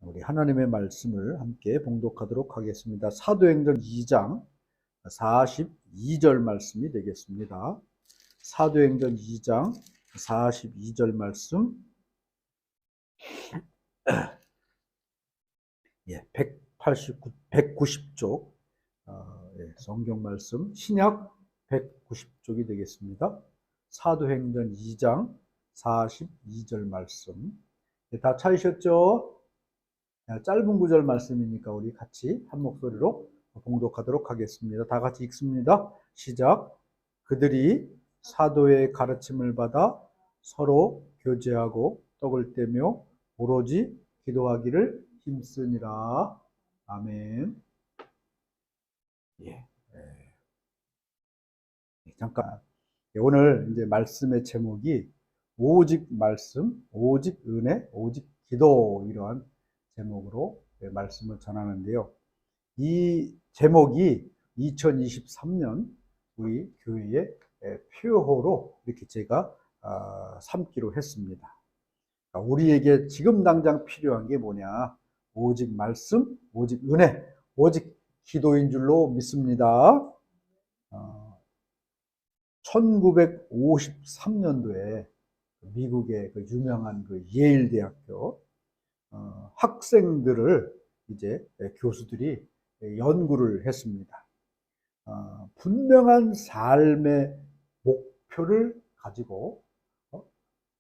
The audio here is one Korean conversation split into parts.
우리 하나님의 말씀을 함께 봉독하도록 하겠습니다. 사도행전 2장 42절 말씀이 되겠습니다. 사도행전 2장 42절 말씀, 190쪽 성경 말씀, 신약 190쪽이 되겠습니다. 사도행전 2장 42절 말씀. 다 찾으셨죠? 짧은 구절 말씀이니까 우리 같이 한 목소리로 봉독하도록 하겠습니다. 다 같이 읽습니다. 시작. 그들이 사도의 가르침을 받아 서로 교제하고 떡을 떼며 오로지 기도하기를 힘쓰니라. 아멘. 잠깐. 오늘 이제 말씀의 제목이 오직 말씀, 오직 은혜, 오직 기도, 이러한 제목으로 말씀을 전하는데요. 이 제목이 2023년 우리 교회의 표어로 이렇게 제가 삼기로 했습니다. 우리에게 지금 당장 필요한 게 뭐냐? 오직 말씀, 오직 은혜, 오직 기도인 줄로 믿습니다. 1953년도에 미국의 그 유명한 그 예일 대학교 학생들을 이제 교수들이 연구를 했습니다. 분명한 삶의 목표를 가지고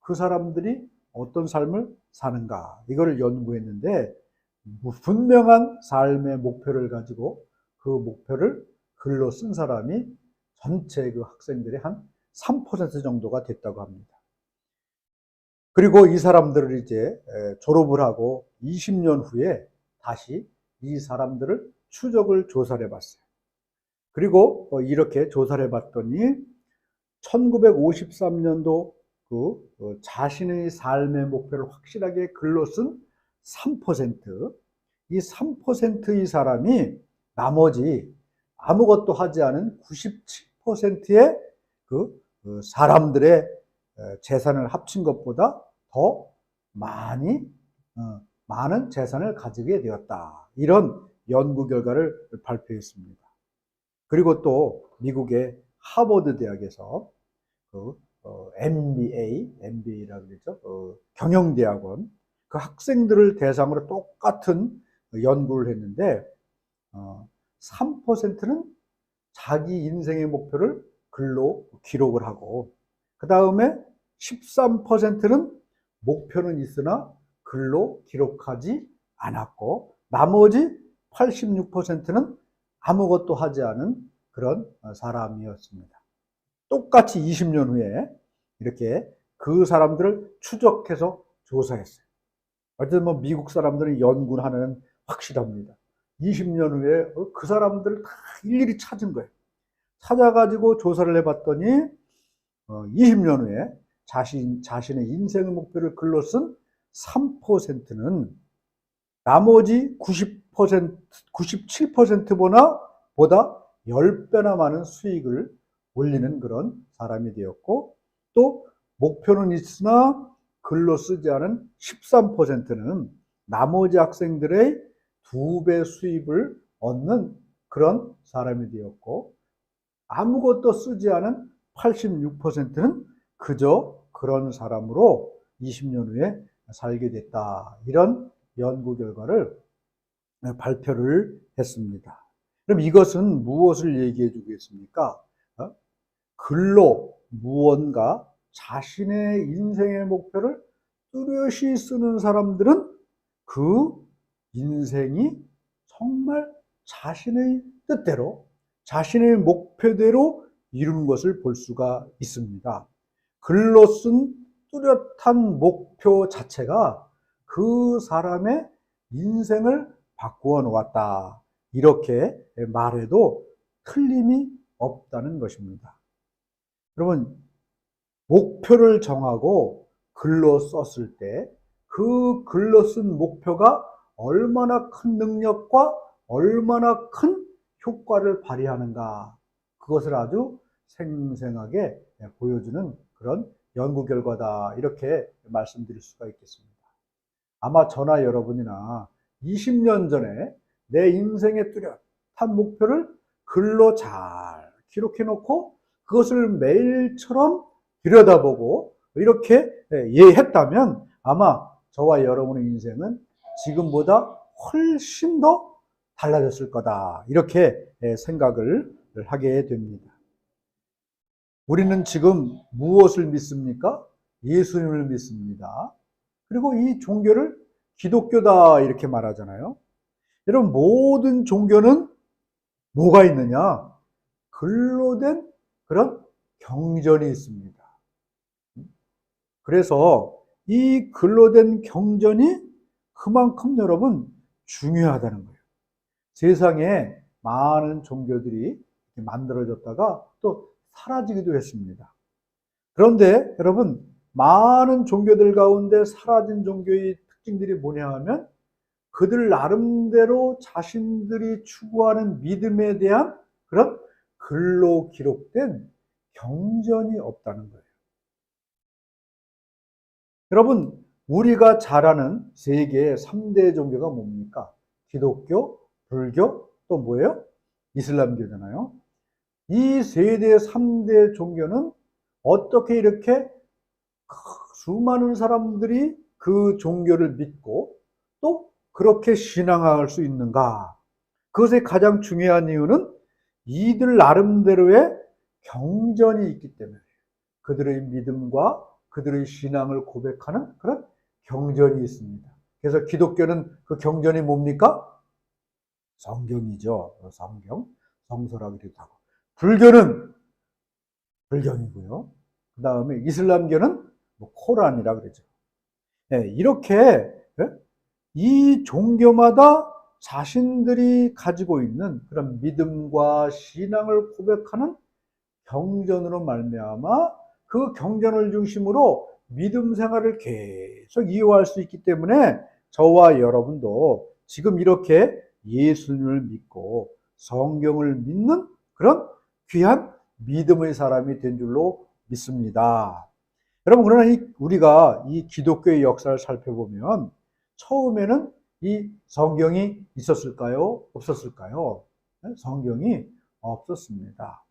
그 사람들이 어떤 삶을 사는가, 이거를 연구했는데, 분명한 삶의 목표를 가지고 그 목표를 글로 쓴 사람이 전체 그 학생들의 한 3% 정도가 됐다고 합니다. 그리고 이 사람들을 이제 졸업을 하고 20년 후에 다시 이 사람들을 추적을 조사를 해봤어요. 그리고 이렇게 조사를 해봤더니 1953년도 그 자신의 삶의 목표를 확실하게 글로 쓴 3%, 이 3%의 사람이 나머지 아무것도 하지 않은 97%의 그 사람들의 재산을 합친 것보다 더 많은 재산을 가지게 되었다. 이런 연구 결과를 발표했습니다. 그리고 또 미국의 하버드 대학에서 MBA라고 그러죠. 경영대학원 그 학생들을 대상으로 똑같은 연구를 했는데 3%는 자기 인생의 목표를 글로 기록을 하고, 그 다음에 13%는 목표는 있으나 글로 기록하지 않았고, 나머지 86%는 아무것도 하지 않은 그런 사람이었습니다. 똑같이 20년 후에 이렇게 그 사람들을 추적해서 조사했어요. 어쨌든 뭐 미국 사람들은 연구하는 확실합니다. 20년 후에 그 사람들을 다 일일이 찾은 거예요. 찾아가지고 조사를 해봤더니 20년 후에 자신의 인생의 목표를 글로 쓴 3%는 나머지 97%보다 10배나 많은 수익을 올리는 그런 사람이 되었고, 또 목표는 있으나 글로 쓰지 않은 13%는 나머지 학생들의 2배 수입을 얻는 그런 사람이 되었고, 아무것도 쓰지 않은 86%는 그저 그런 사람으로 20년 후에 살게 됐다. 이런 연구 결과를 발표를 했습니다. 그럼 이것은 무엇을 얘기해 주겠습니까? 글로 무언가 자신의 인생의 목표를 뚜렷이 쓰는 사람들은 그 인생이 정말 자신의 뜻대로, 자신의 목표대로 이루는 것을 볼 수가 있습니다. 글로 쓴 뚜렷한 목표 자체가 그 사람의 인생을 바꾸어 놓았다. 이렇게 말해도 틀림이 없다는 것입니다. 여러분, 목표를 정하고 글로 썼을 때 그 글로 쓴 목표가 얼마나 큰 능력과 얼마나 큰 효과를 발휘하는가, 그것을 아주 생생하게 보여주는 그런 연구 결과다. 이렇게 말씀드릴 수가 있겠습니다. 아마 저나 여러분이나 20년 전에 내 인생의 뚜렷한 목표를 글로 잘 기록해 놓고 그것을 매일처럼 들여다보고 이렇게 했다면 아마 저와 여러분의 인생은 지금보다 훨씬 더 달라졌을 거다. 이렇게 생각을 하게 됩니다. 우리는 지금 무엇을 믿습니까? 예수님을 믿습니다. 그리고 이 종교를 기독교다 이렇게 말하잖아요. 여러분, 모든 종교는 뭐가 있느냐? 글로 된 그런 경전이 있습니다. 그래서 이 글로 된 경전이 그만큼 여러분 중요하다는 거예요. 세상에 많은 종교들이 만들어졌다가 또 사라지기도 했습니다. 그런데 여러분, 많은 종교들 가운데 사라진 종교의 특징들이 뭐냐 하면 그들 나름대로 자신들이 추구하는 믿음에 대한 그런 글로 기록된 경전이 없다는 거예요. 여러분, 우리가 잘 아는 세계의 3대 종교가 뭡니까? 기독교, 불교, 또 뭐예요? 이슬람교잖아요. 이 세대 3대 종교는 어떻게 이렇게 수많은 사람들이 그 종교를 믿고 또 그렇게 신앙할 수 있는가? 그것의 가장 중요한 이유는 이들 나름대로의 경전이 있기 때문에 그들의 믿음과 그들의 신앙을 고백하는 그런 경전이 있습니다. 그래서 기독교는 그 경전이 뭡니까? 성경이죠. 성경, 성서라기도 하고. 불교는 불경이고요. 그 다음에 이슬람교는 코란이라 그러죠. 이렇게 이 종교마다 자신들이 가지고 있는 그런 믿음과 신앙을 고백하는 경전으로 말미암아 그 경전을 중심으로 믿음 생활을 계속 이어갈 수 있기 때문에 저와 여러분도 지금 이렇게 예수님을 믿고 성경을 믿는 그런 귀한 믿음의 사람이 된 줄로 믿습니다. 여러분, 그러나 우리가 이 기독교의 역사를 살펴보면 처음에는 이 성경이 있었을까요? 없었을까요? 성경이 없었습니다.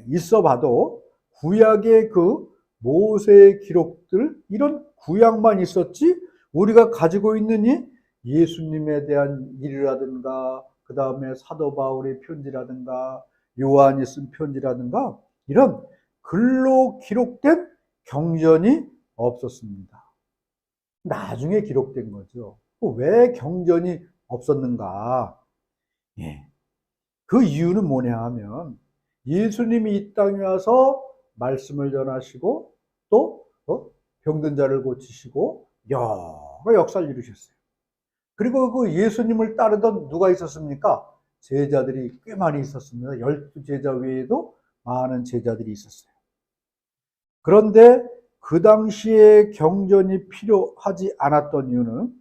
있어 봐도 구약의 그 모세의 기록들, 이런 구약만 있었지 우리가 가지고 있는 이 예수님에 대한 일이라든가 그 다음에 사도 바울의 편지라든가 요한이 쓴 편지라든가 이런 글로 기록된 경전이 없었습니다. 나중에 기록된 거죠. 왜 경전이 없었는가? 그 이유는 뭐냐 하면 예수님이 이 땅에 와서 말씀을 전하시고 또 병든 자를 고치시고 여러 역사를 이루셨어요. 그리고 그 예수님을 따르던 누가 있었습니까? 제자들이 꽤 많이 있었습니다. 12제자 외에도 많은 제자들이 있었어요. 그런데 그 당시에 경전이 필요하지 않았던 이유는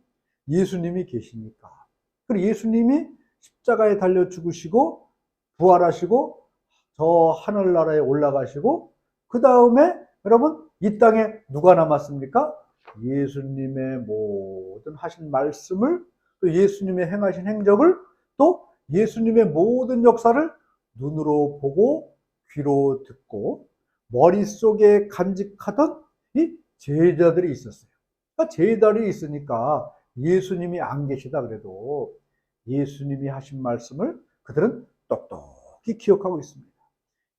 예수님이 계시니까. 그리고 예수님이 십자가에 달려 죽으시고 부활하시고 저 하늘나라에 올라가시고 그 다음에 여러분 이 땅에 누가 남았습니까? 예수님의 모든 하신 말씀을 또 예수님의 행하신 행적을 또 예수님의 모든 역사를 눈으로 보고 귀로 듣고 머릿속에 간직하던 이 제자들이 있었어요. 그러니까 제자들이 있으니까 예수님이 안 계시다 그래도 예수님이 하신 말씀을 그들은 똑똑히 기억하고 있습니다.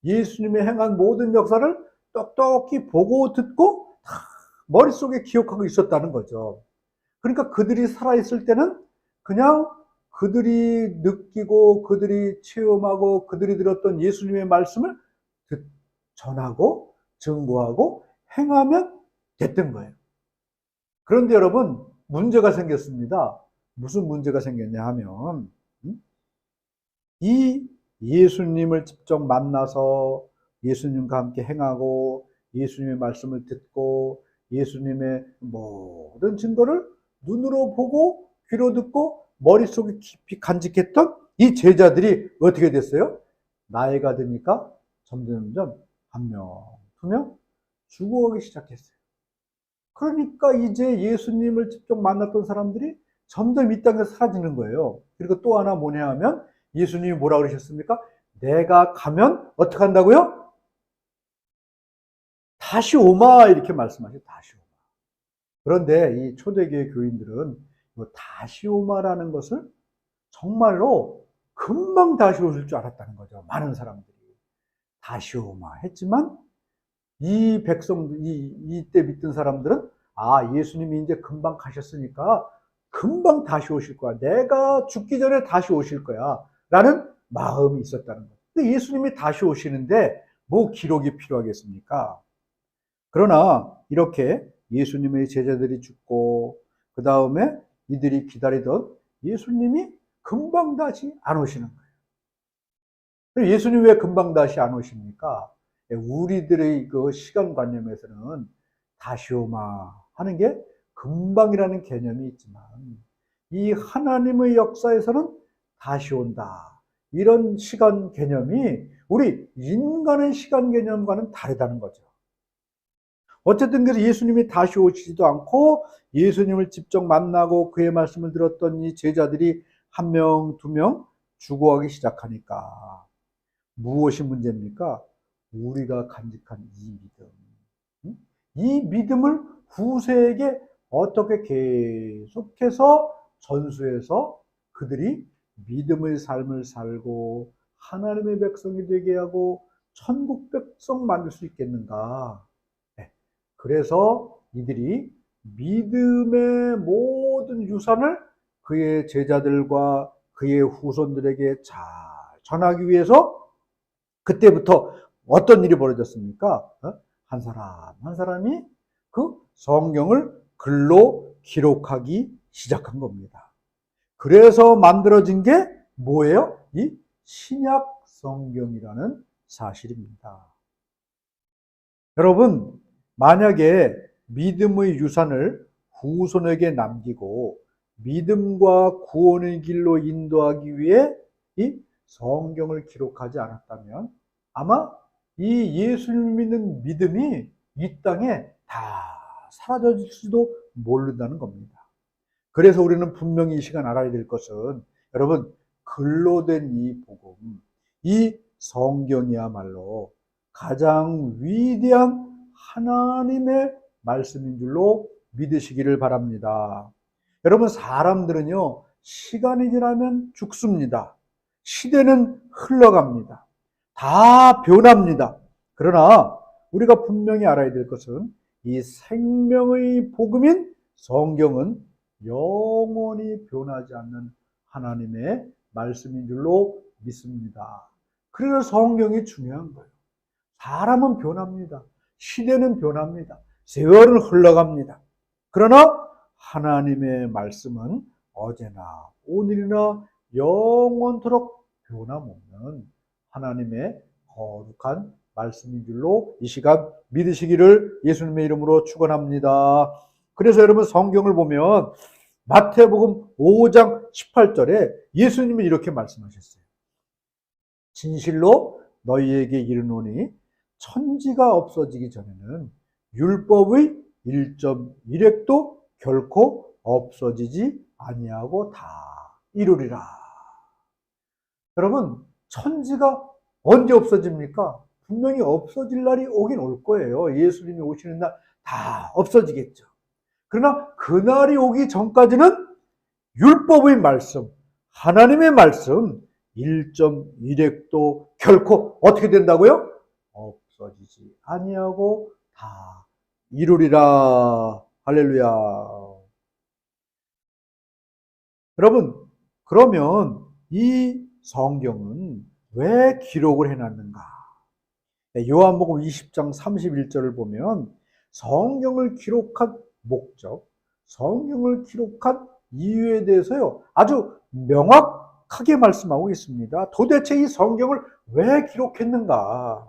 예수님이 행한 모든 역사를 똑똑히 보고 듣고 다 머릿속에 기억하고 있었다는 거죠. 그러니까 그들이 살아있을 때는 그냥 그들이 느끼고 그들이 체험하고 그들이 들었던 예수님의 말씀을 전하고 증거하고 행하면 됐던 거예요. 그런데 여러분 문제가 생겼습니다. 무슨 문제가 생겼냐 하면 이 예수님을 직접 만나서 예수님과 함께 행하고 예수님의 말씀을 듣고 예수님의 모든 증거를 눈으로 보고 귀로 듣고 머릿속에 깊이 간직했던 이 제자들이 어떻게 됐어요? 나이가 드니까 점점 한 명, 두 명 죽어가기 시작했어요. 그러니까 이제 예수님을 직접 만났던 사람들이 점점 이 땅에서 사라지는 거예요. 그리고 또 하나 뭐냐 하면 예수님이 뭐라 그러셨습니까? 내가 가면 어떻게 한다고요? 다시 오마 이렇게 말씀하셔요. 다시 오마. 그런데 이 초대교회 교인들은 이 다시 오마라는 것을 정말로 금방 다시 오실 줄 알았다는 거죠. 많은 사람들이. 다시 오마 했지만 이 백성들, 이때 믿던 사람들은 아, 예수님이 이제 금방 가셨으니까 금방 다시 오실 거야. 내가 죽기 전에 다시 오실 거야. 라는 마음이 있었다는 거예요. 근데 예수님이 다시 오시는데 뭐 기록이 필요하겠습니까? 그러나 이렇게 예수님의 제자들이 죽고 그 다음에 이들이 기다리던 예수님이 금방 다시 안 오시는 거예요. 예수님 왜 금방 다시 안 오십니까? 우리들의 그 시간관념에서는 다시 오마 하는 게 금방이라는 개념이 있지만 이 하나님의 역사에서는 다시 온다. 이런 시간 개념이 우리 인간의 시간 개념과는 다르다는 거죠. 어쨌든 그래서 예수님이 다시 오시지도 않고 예수님을 직접 만나고 그의 말씀을 들었던 이 제자들이 한 명, 두 명 죽어가기 시작하니까 무엇이 문제입니까? 우리가 간직한 이 믿음. 이 믿음을 후세에게 어떻게 계속해서 전수해서 그들이 믿음의 삶을 살고 하나님의 백성이 되게 하고 천국 백성 만들 수 있겠는가? 그래서 이들이 믿음의 모든 유산을 그의 제자들과 그의 후손들에게 잘 전하기 위해서 그때부터 어떤 일이 벌어졌습니까? 한 사람 한 사람이 그 성경을 글로 기록하기 시작한 겁니다. 그래서 만들어진 게 뭐예요? 이 신약 성경이라는 사실입니다. 여러분, 만약에 믿음의 유산을 후손에게 남기고 믿음과 구원의 길로 인도하기 위해 이 성경을 기록하지 않았다면 아마 이 예수를 믿는 믿음이 이 땅에 다 사라졌을지도 모른다는 겁니다. 그래서 우리는 분명히 이 시간 알아야 될 것은 여러분, 글로 된 이 복음, 이 성경이야말로 가장 위대한 하나님의 말씀인 줄로 믿으시기를 바랍니다. 여러분, 사람들은요, 시간이 지나면 죽습니다. 시대는 흘러갑니다. 다 변합니다. 그러나 우리가 분명히 알아야 될 것은 이 생명의 복음인 성경은 영원히 변하지 않는 하나님의 말씀인 줄로 믿습니다. 그래서 성경이 중요한 거예요. 사람은 변합니다. 시대는 변합니다. 세월은 흘러갑니다. 그러나 하나님의 말씀은 어제나 오늘이나 영원토록 변함없는 하나님의 거룩한 말씀인 줄로 이 시간 믿으시기를 예수님의 이름으로 축원합니다. 그래서 여러분 성경을 보면 마태복음 5장 18절에 예수님이 이렇게 말씀하셨어요. 진실로 너희에게 이르노니 천지가 없어지기 전에는 율법의 1.1획도 결코 없어지지 아니하고 다 이루리라. 여러분, 천지가 언제 없어집니까? 분명히 없어질 날이 오긴 올 거예요. 예수님이 오시는 날 다 없어지겠죠. 그러나 그날이 오기 전까지는 율법의 말씀, 하나님의 말씀 1.1획도 결코 어떻게 된다고요? 없어지지 아니하고 다 이루리라. 할렐루야. 여러분, 그러면 이 성경은 왜 기록을 해놨는가? 요한복음 20장 31절을 보면 성경을 기록한 목적, 성경을 기록한 이유에 대해서요, 아주 명확하게 말씀하고 있습니다. 도대체 이 성경을 왜 기록했는가?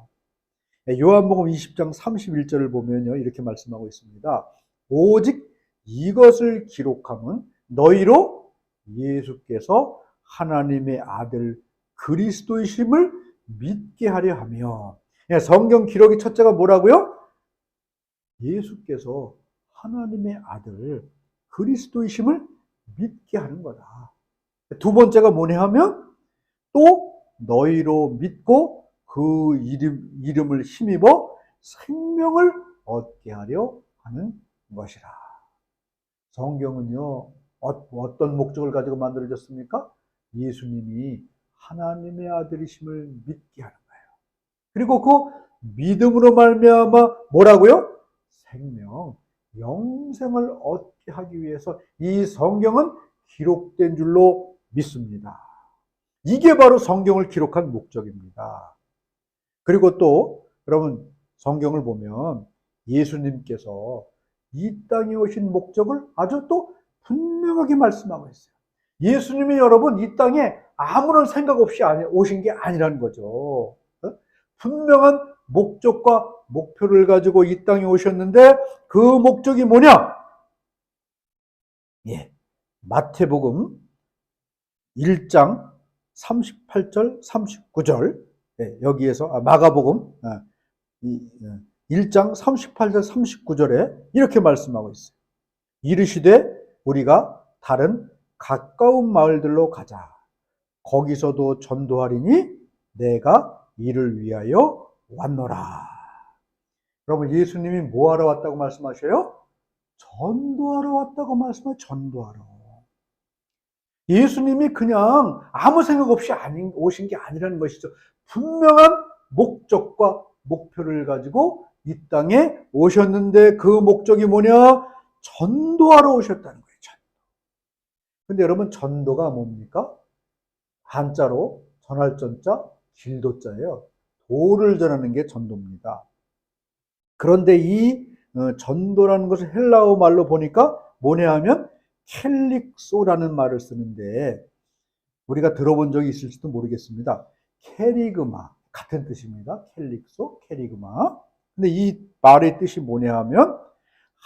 요한복음 20장 31절을 보면요, 이렇게 말씀하고 있습니다. 오직 이것을 기록함은 너희로 예수께서 하나님의 아들 그리스도이심을 믿게 하려 하며. 성경 기록의 첫째가 뭐라고요? 예수께서 하나님의 아들 그리스도이심을 믿게 하는 거다. 두 번째가 뭐냐 하면 또 너희로 믿고 그 이름을 힘입어 생명을 얻게 하려 하는 것이라. 성경은요, 어떤 목적을 가지고 만들어졌습니까? 예수님이 하나님의 아들이심을 믿게 하는 거예요. 그리고 그 믿음으로 말미암아 뭐라고요? 생명, 영생을 얻게 하기 위해서 이 성경은 기록된 줄로 믿습니다. 이게 바로 성경을 기록한 목적입니다. 그리고 또 여러분 성경을 보면 예수님께서 이 땅에 오신 목적을 아주 또 분명하게 말씀하고 있어요. 예수님이 여러분 이 땅에 아무런 생각 없이 오신 게 아니라는 거죠. 분명한 목적과 목표를 가지고 이 땅에 오셨는데 그 목적이 뭐냐? 예, 마태복음 1장 38절 39절 여기에서 마가복음 1장 38절 39절에 이렇게 말씀하고 있어요. 이르시되 우리가 다른 가까운 마을들로 가자. 거기서도 전도하리니 내가 이를 위하여 왔노라. 여러분 예수님이 뭐하러 왔다고 말씀하셔요? 전도하러 왔다고 말씀하셔요. 전도하러. 예수님이 그냥 아무 생각 없이 오신 게 아니라는 것이죠. 분명한 목적과 목표를 가지고 이 땅에 오셨는데 그 목적이 뭐냐? 전도하러 오셨다는 거예요. 근데 여러분 전도가 뭡니까? 한자로 전할 전자, 길도자예요. 도를 전하는 게 전도입니다. 그런데 이 전도라는 것을 헬라어 말로 보니까 뭐냐 하면 켈릭소라는 말을 쓰는데 우리가 들어본 적이 있을지도 모르겠습니다. 케리그마 같은 뜻입니다. 켈릭소, 케리그마. 근데 이 말의 뜻이 뭐냐 하면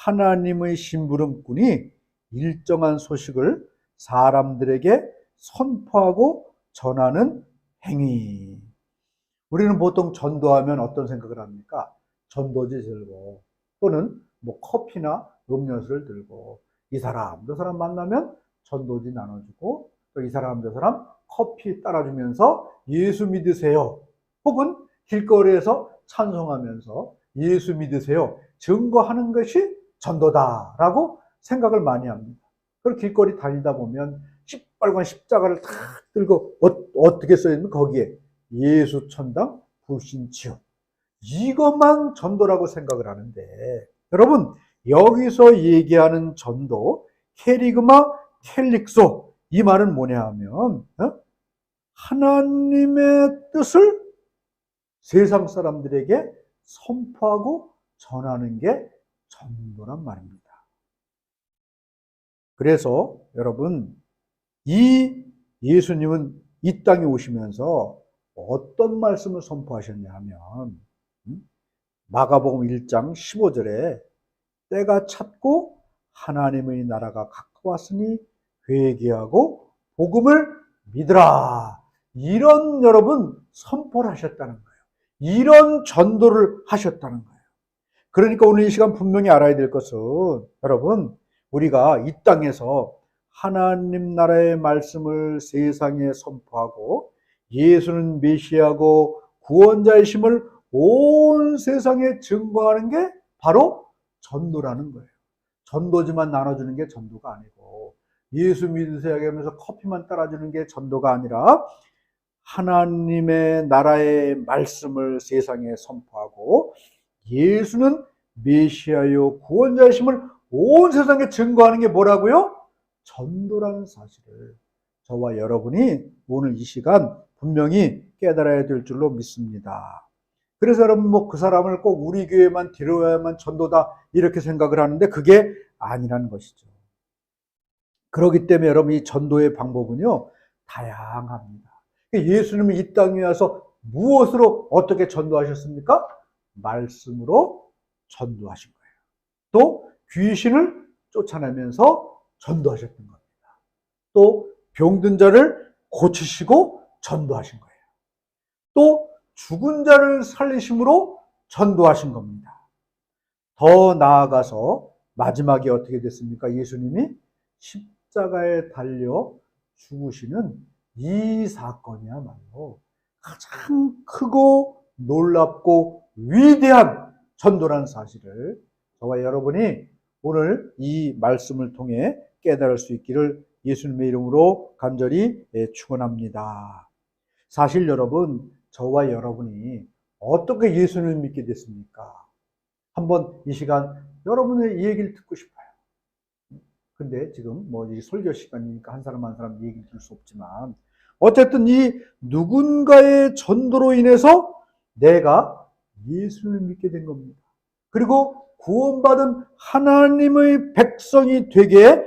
하나님의 심부름꾼이 일정한 소식을 사람들에게 선포하고 전하는 행위. 우리는 보통 전도하면 어떤 생각을 합니까? 전도지 들고 또는 뭐 커피나 음료수를 들고 이 사람 저 사람 만나면 전도지 나눠주고 또 이 사람 저 사람 커피 따라주면서 예수 믿으세요. 혹은 길거리에서 찬송하면서 예수 믿으세요. 증거하는 것이 전도다라고 생각을 많이 합니다. 그리고 길거리 다니다 보면 시뻘건 십자가를 탁 들고 어떻게 써있는 거기에 예수 천당 불신치요. 이것만 전도라고 생각을 하는데 여러분 여기서 얘기하는 전도 케리그마 켈릭소 이 말은 뭐냐 하면 하나님의 뜻을 세상 사람들에게 선포하고 전하는 게 전도란 말입니다. 그래서 여러분 이 예수님은 이 땅에 오시면서 어떤 말씀을 선포하셨냐 하면 마가복음 1장 15절에 때가 찼고 하나님의 나라가 가까웠으니 회개하고 복음을 믿으라. 이런 여러분 선포를 하셨다는 거예요. 이런 전도를 하셨다는 거예요. 그러니까 오늘 이 시간 분명히 알아야 될 것은 여러분 우리가 이 땅에서 하나님 나라의 말씀을 세상에 선포하고 예수는 메시아고 구원자이심을 온 세상에 증거하는 게 바로 전도라는 거예요. 전도지만 나눠주는 게 전도가 아니고 예수 믿으세요 하면서 커피만 따라주는 게 전도가 아니라 하나님의 나라의 말씀을 세상에 선포하고 예수는 메시아요 구원자이심을 온 세상에 증거하는 게 뭐라고요? 전도라는 사실을 저와 여러분이 오늘 이 시간 분명히 깨달아야 될 줄로 믿습니다. 그래서 여러분 뭐 그 사람을 꼭 우리 교회만 데려와야만 전도다 이렇게 생각을 하는데 그게 아니라는 것이죠. 그렇기 때문에 여러분 이 전도의 방법은요 다양합니다. 예수님이 이 땅에 와서 무엇으로 어떻게 전도하셨습니까? 말씀으로 전도하신 거예요. 또 귀신을 쫓아내면서 전도하셨던 겁니다. 또 병든 자를 고치시고 전도하신 거예요. 또 죽은 자를 살리심으로 전도하신 겁니다. 더 나아가서 마지막에 어떻게 됐습니까? 예수님이 십자가에 달려 죽으시는 이 사건이야말로 가장 크고 놀랍고 위대한 전도라는 사실을 저와 여러분이 오늘 이 말씀을 통해 깨달을 수 있기를 예수님의 이름으로 간절히 축원합니다. 사실 여러분, 저와 여러분이 어떻게 예수님을 믿게 됐습니까? 한번 이 시간 여러분의 이 얘기를 듣고 싶어요. 근데 지금 이 설교 시간이니까 한 사람 한 사람 얘기를 들을 수 없지만 어쨌든 이 누군가의 전도로 인해서 내가 예수를 믿게 된 겁니다. 그리고 구원받은 하나님의 백성이 되게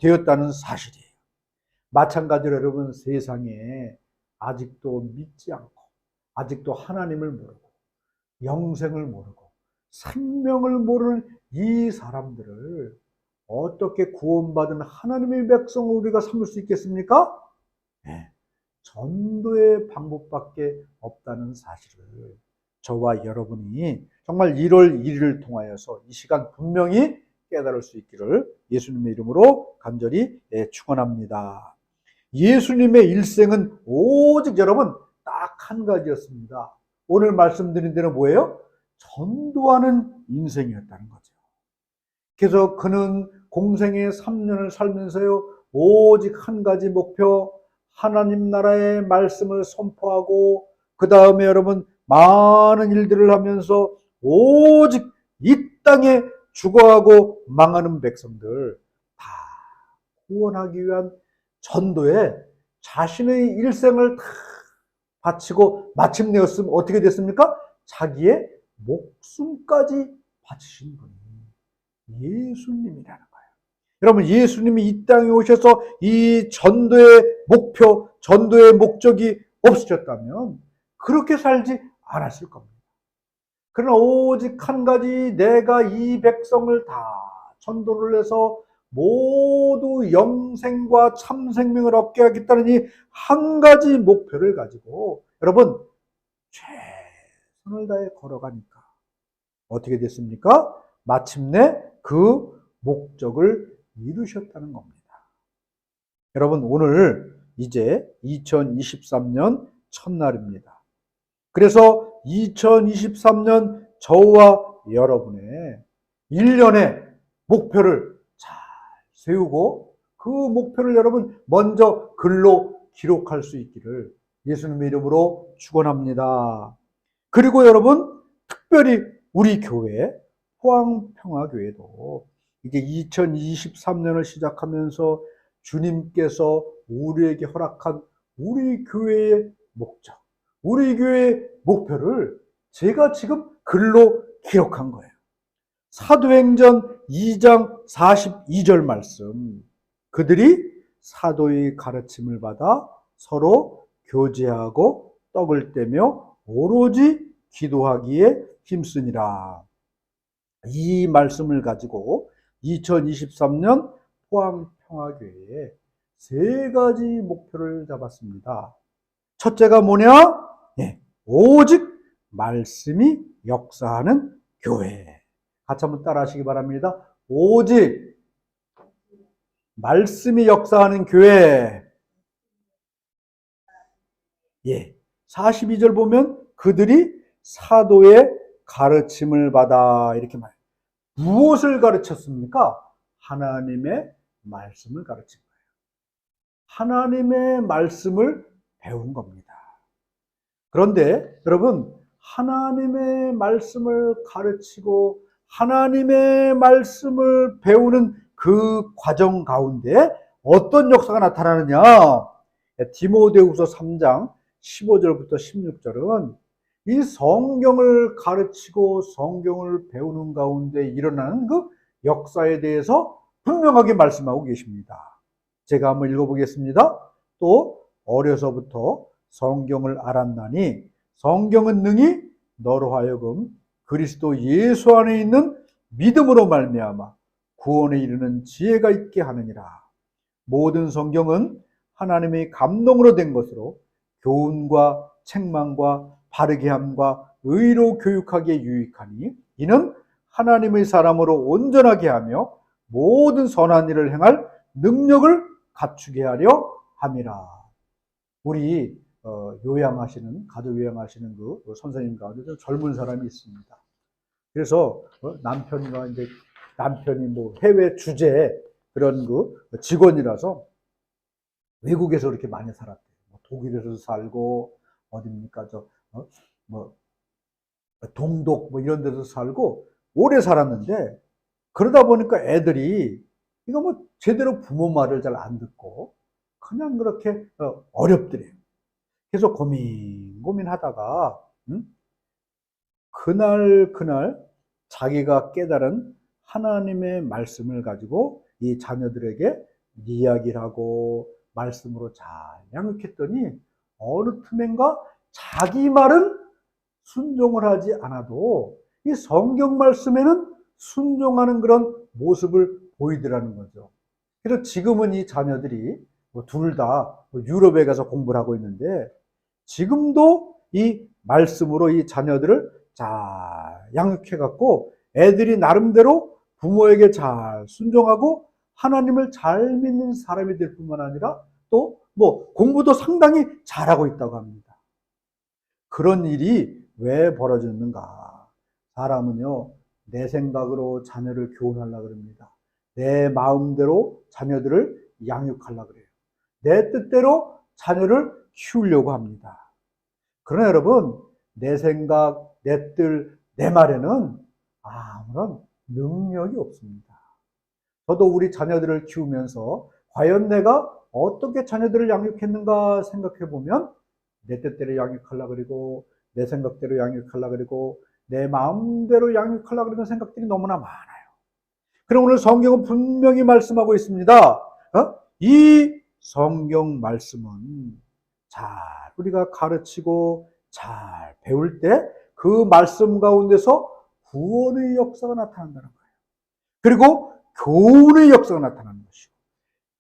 되었다는 사실이에요. 마찬가지로 여러분, 세상에 아직도 믿지 않고 아직도 하나님을 모르고 영생을 모르고 생명을 모르는 이 사람들을 어떻게 구원받은 하나님의 백성을 우리가 삼을 수 있겠습니까? 네. 전도의 방법밖에 없다는 사실을 저와 여러분이 정말 1월 1일을 통하여서 이 시간 분명히 깨달을 수 있기를 예수님의 이름으로 간절히 축원합니다. 예수님의 일생은 오직 여러분 딱 한 가지였습니다. 오늘 말씀드린 대로 뭐예요? 전도하는 인생이었다는 거죠. 그래서 그는 공생의 3년을 살면서요, 오직 한 가지 목표, 하나님 나라의 말씀을 선포하고 그 다음에 여러분 많은 일들을 하면서 오직 이 땅에 죽어가고 망하는 백성들 다 구원하기 위한 전도에 자신의 일생을 다 바치고 마침내 어떻게 됐습니까? 자기의 목숨까지 바치신 분이 예수님이라는 거예요. 여러분, 예수님이 이 땅에 오셔서 이 전도의 목표, 전도의 목적이 없으셨다면 그렇게 살지 않았을 겁니다. 그러나 오직 한 가지, 내가 이 백성을 다 전도를 해서 모두 영생과 참생명을 얻게 하겠다는 이 한 가지 목표를 가지고 여러분 최선을 다해 걸어가니까 어떻게 됐습니까? 마침내 그 목적을 이루셨다는 겁니다. 여러분, 오늘 이제 2023년 첫날입니다. 그래서 2023년 저와 여러분의 1년의 목표를 잘 세우고 그 목표를 여러분 먼저 글로 기록할 수 있기를 예수님의 이름으로 축원합니다. 그리고 여러분, 특별히 우리 교회 포항평화교회도 이제 2023년을 시작하면서 주님께서 우리에게 허락한 우리 교회의 목적, 우리 교회의 목표를 제가 지금 글로 기록한 거예요. 사도행전 2장 42절 말씀, 그들이 사도의 가르침을 받아 서로 교제하고 떡을 떼며 오로지 기도하기에 힘쓰니라. 이 말씀을 가지고 2023년 포항평화교회에 3가지 목표를 잡았습니다. 첫째가 뭐냐? 오직 말씀이 역사하는 교회. 같이 한번 따라 하시기 바랍니다. 오직 말씀이 역사하는 교회. 42절 보면 그들이 사도의 가르침을 받아 이렇게 말해요. 무엇을 가르쳤습니까? 하나님의 말씀을 가르친 거예요. 하나님의 말씀을 배운 겁니다. 그런데 여러분, 하나님의 말씀을 가르치고 하나님의 말씀을 배우는 그 과정 가운데 어떤 역사가 나타나느냐? 디모데후서 3장 15절부터 16절은 이 성경을 가르치고 성경을 배우는 가운데 일어나는 그 역사에 대해서 분명하게 말씀하고 계십니다. 제가 한번 읽어보겠습니다. 또 어려서부터 성경을 알았나니 성경은 능히 너로 하여금 그리스도 예수 안에 있는 믿음으로 말미암아 구원에 이르는 지혜가 있게 하느니라. 모든 성경은 하나님의 감동으로 된 것으로 교훈과 책망과 바르게 함과 의로 교육하기에 유익하니 이는 하나님의 사람으로 온전하게 하며 모든 선한 일을 행할 능력을 갖추게 하려 함이라. 우리 요양하시는, 가족 요양하시는 그 선생님 가운데 좀 젊은 사람이 있습니다. 그래서 남편과 이제 남편이 뭐 해외 주재 그런 그 직원이라서 외국에서 그렇게 많이 살았대요. 뭐 독일에서 살고 어딥니까 뭐 동독 뭐 이런 데서 살고 오래 살았는데, 그러다 보니까 애들이 이거 뭐 제대로 부모 말을 잘 안 듣고 그냥 그렇게 어렵더래요. 그래서 고민하다가 그날 자기가 깨달은 하나님의 말씀을 가지고 이 자녀들에게 이야기를 하고 말씀으로 잘 양육했더니 어느 틈엔가 자기 말은 순종을 하지 않아도 이 성경 말씀에는 순종하는 그런 모습을 보이더라는 거죠. 그래서 지금은 이 자녀들이 둘 다 유럽에 가서 공부를 하고 있는데, 지금도 이 말씀으로 이 자녀들을 잘 양육해갖고 애들이 나름대로 부모에게 잘 순종하고 하나님을 잘 믿는 사람이 될 뿐만 아니라 또 뭐 공부도 상당히 잘하고 있다고 합니다. 그런 일이 왜 벌어졌는가? 사람은요, 내 생각으로 자녀를 교훈하려고 그럽니다. 내 마음대로 자녀들을 양육하려고 그래요. 내 뜻대로 자녀를 키우려고 합니다. 그러나 여러분, 내 생각, 내 뜻, 내 말에는 아무런 능력이 없습니다. 저도 우리 자녀들을 키우면서 과연 내가 어떻게 자녀들을 양육했는가 생각해 보면 내 뜻대로 양육하려고 그러고 내 생각대로 양육하려고 그러고 내 마음대로 양육하려고 그러는 생각들이 너무나 많아요. 그럼 오늘 성경은 분명히 말씀하고 있습니다. 이 성경 말씀은 잘 우리가 가르치고 잘 배울 때 그 말씀 가운데서 구원의 역사가 나타난다는 거예요. 그리고 교훈의 역사가 나타나는 것이고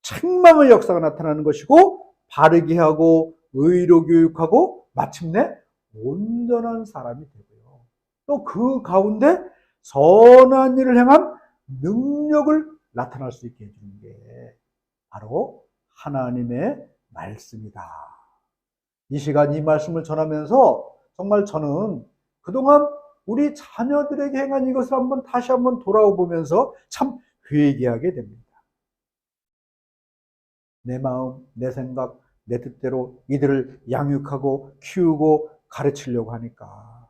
책망의 역사가 나타나는 것이고 바르게 하고 의로 교육하고 마침내 온전한 사람이 되고요. 또 그 가운데 선한 일을 행한 능력을 나타날 수 있게 해주는 게 바로 하나님의 말씀이다. 이 시간 이 말씀을 전하면서 정말 저는 그동안 우리 자녀들에게 행한 이것을 다시 한번 돌아보면서 참 회개하게 됩니다. 내 마음, 내 생각, 내 뜻대로 이들을 양육하고 키우고 가르치려고 하니까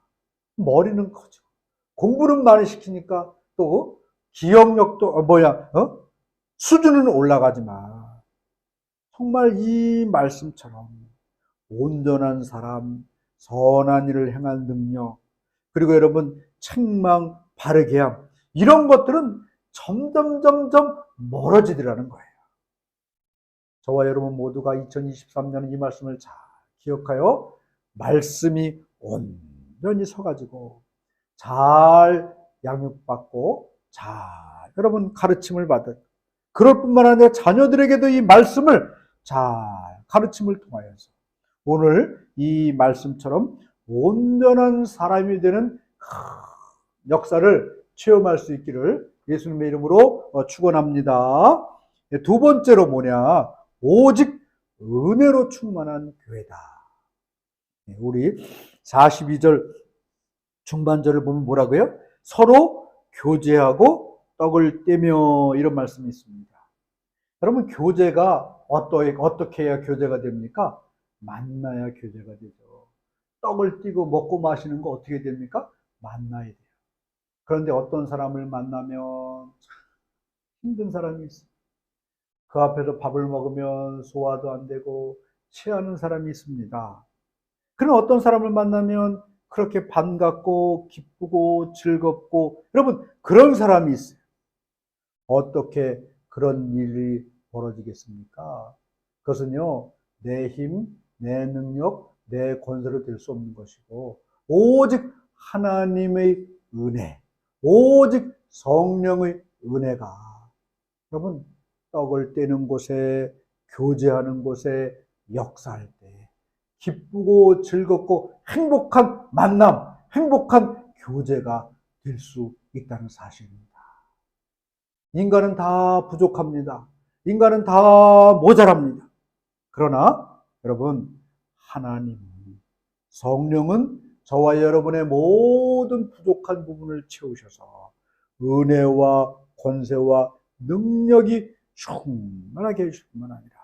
머리는 커지고 공부는 많이 시키니까 또 기억력도 수준은 올라가지만 정말 이 말씀처럼 온전한 사람, 선한 일을 행할 능력, 그리고 여러분 책망, 바르게 함, 이런 것들은 점점 멀어지더라는 거예요. 저와 여러분 모두가 2023년 이 말씀을 잘 기억하여 말씀이 온전히 서가지고 잘 양육받고 잘 여러분 가르침을 받은, 그럴 뿐만 아니라 자녀들에게도 이 말씀을 잘 가르침을 통하여서 오늘 이 말씀처럼 온전한 사람이 되는 역사를 체험할 수 있기를 예수님의 이름으로 축원합니다. 두 번째로 뭐냐? 오직 은혜로 충만한 교회다. 우리 42절 중반절을 보면 뭐라고요? 서로 교제하고 떡을 떼며, 이런 말씀이 있습니다. 여러분, 교제가 어떻게 해야 교제가 됩니까? 만나야 교제가 되죠. 떡을 띄고 먹고 마시는 거 어떻게 됩니까? 만나야 돼요. 그런데 어떤 사람을 만나면 참 힘든 사람이 있어요. 그 앞에서 밥을 먹으면 소화도 안 되고 체하는 사람이 있습니다. 그런 어떤 사람을 만나면 그렇게 반갑고 기쁘고 즐겁고, 여러분 그런 사람이 있어요. 어떻게 그런 일이 벌어지겠습니까? 그것은요, 내 힘, 내 능력, 내 권세로 될 수 없는 것이고 오직 하나님의 은혜, 오직 성령의 은혜가 여러분 떡을 떼는 곳에, 교제하는 곳에 역사할 때 기쁘고 즐겁고 행복한 만남, 행복한 교제가 될 수 있다는 사실입니다. 인간은 다 부족합니다. 인간은 다 모자랍니다. 그러나 여러분, 하나님, 성령은 저와 여러분의 모든 부족한 부분을 채우셔서 은혜와 권세와 능력이 충만하게 해주실 뿐만 아니라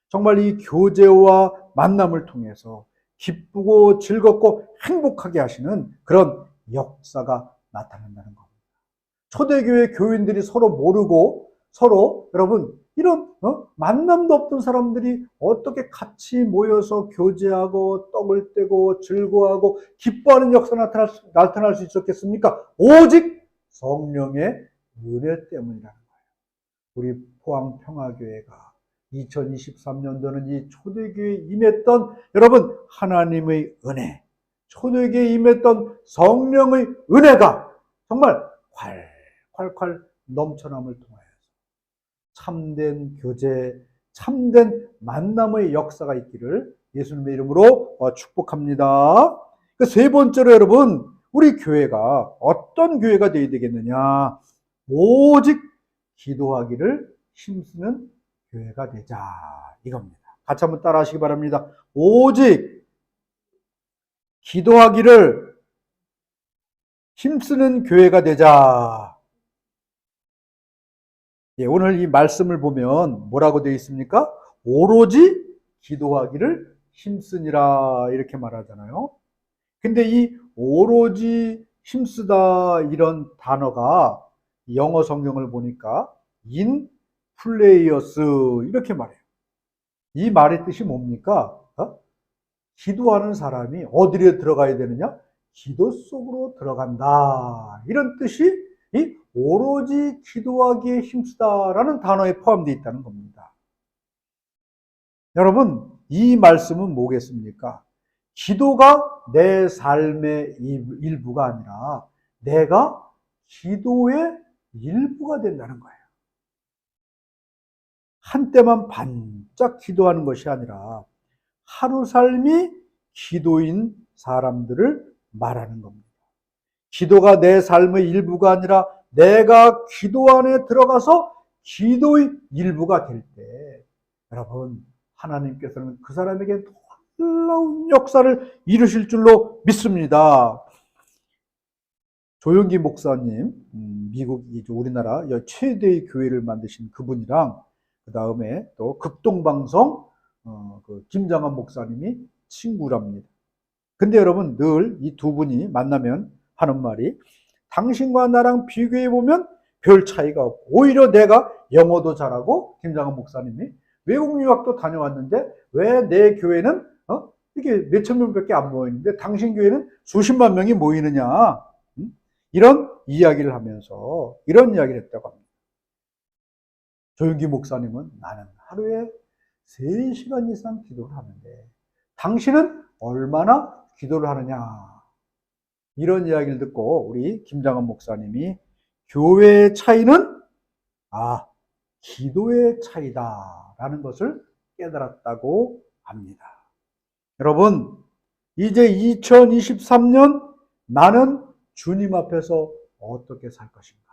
정말 이 교제와 만남을 통해서 기쁘고 즐겁고 행복하게 하시는 그런 역사가 나타난다는 겁니다. 초대교회 교인들이 서로 모르고 서로 여러분 이런 만남도 없던 사람들이 어떻게 같이 모여서 교제하고 떡을 떼고 즐거워하고 기뻐하는 역사가 나타날 수 있었겠습니까? 오직 성령의 은혜 때문이라는 거예요. 우리 포항평화교회가 2023년도는 이 초대교회에 임했던 여러분 하나님의 은혜, 초대교회에 임했던 성령의 은혜가 정말 콸콸콸 넘쳐남을 통하여서 참된 교제, 참된 만남의 역사가 있기를 예수님의 이름으로 축복합니다. 세 번째로 여러분, 우리 교회가 어떤 교회가 되어야 되겠느냐? 오직 기도하기를 힘쓰는 교회가 되자, 이겁니다. 같이 한번 따라 하시기 바랍니다. 오직 기도하기를 힘쓰는 교회가 되자. 예, 오늘 이 말씀을 보면 뭐라고 되어 있습니까? 오로지 기도하기를 힘쓰니라 이렇게 말하잖아요. 근데 이 오로지 힘쓰다 이런 단어가 영어 성경을 보니까 in 플레이어스 이렇게 말해요. 이 말의 뜻이 뭡니까? 기도하는 사람이 어디로 들어가야 되느냐? 기도 속으로 들어간다. 이런 뜻이 이 오로지 기도하기에 힘쓰다라는 단어에 포함되어 있다는 겁니다. 여러분, 이 말씀은 뭐겠습니까? 기도가 내 삶의 일부가 아니라 내가 기도의 일부가 된다는 거예요. 한때만 반짝 기도하는 것이 아니라 하루 삶이 기도인 사람들을 말하는 겁니다. 기도가 내 삶의 일부가 아니라 내가 기도 안에 들어가서 기도의 일부가 될 때 여러분 하나님께서는 그 사람에게 놀라운 역사를 이루실 줄로 믿습니다. 조용기 목사님, 미국이 우리나라 최대의 교회를 만드신 그분이랑 그 다음에 또 극동방송 김장한 목사님이 친구랍니다. 근데 여러분 늘 이 두 분이 만나면 하는 말이 당신과 나랑 비교해 보면 별 차이가 없고 오히려 내가 영어도 잘하고 김장한 목사님이 외국 유학도 다녀왔는데 왜 내 교회는 이게 몇천 명밖에 안 모이는데 당신 교회는 수십만 명이 모이느냐, 이런 이야기를 하면서 이런 이야기를 했다고 합니다. 조용기 목사님은 나는 하루에 3시간 이상 기도를 하는데 당신은 얼마나 기도를 하느냐, 이런 이야기를 듣고 우리 김장한 목사님이 교회의 차이는 기도의 차이다라는 것을 깨달았다고 합니다. 여러분, 이제 2023년 나는 주님 앞에서 어떻게 살 것인가?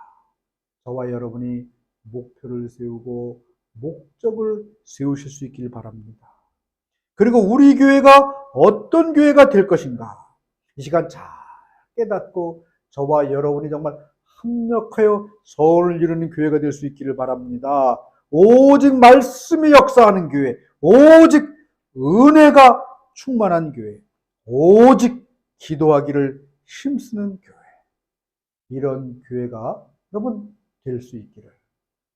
저와 여러분이 목표를 세우고 목적을 세우실 수 있길 바랍니다. 그리고 우리 교회가 어떤 교회가 될 것인가? 이 시간 잘 깨닫고 저와 여러분이 정말 합력하여 선을 이루는 교회가 될 수 있기를 바랍니다. 오직 말씀이 역사하는 교회, 오직 은혜가 충만한 교회, 오직 기도하기를 힘쓰는 교회, 이런 교회가 여러분 될 수 있기를.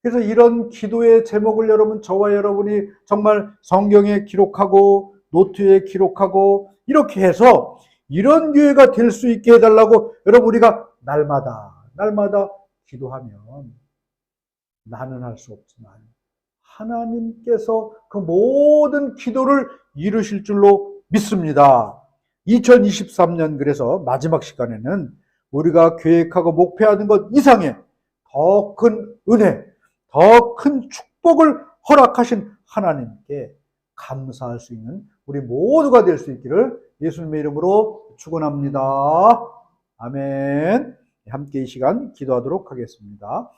그래서 이런 기도의 제목을 여러분, 저와 여러분이 정말 성경에 기록하고 노트에 기록하고 이렇게 해서 이런 교회가 될 수 있게 해달라고 여러분 우리가 날마다 기도하면 나는 할 수 없지만 하나님께서 그 모든 기도를 이루실 줄로 믿습니다. 2023년 그래서 마지막 시간에는 우리가 계획하고 목표하는 것 이상의 더 큰 은혜, 더 큰 축복을 허락하신 하나님께 감사할 수 있는 우리 모두가 될 수 있기를 예수님의 이름으로 축원합니다. 아멘. 함께 이 시간 기도하도록 하겠습니다.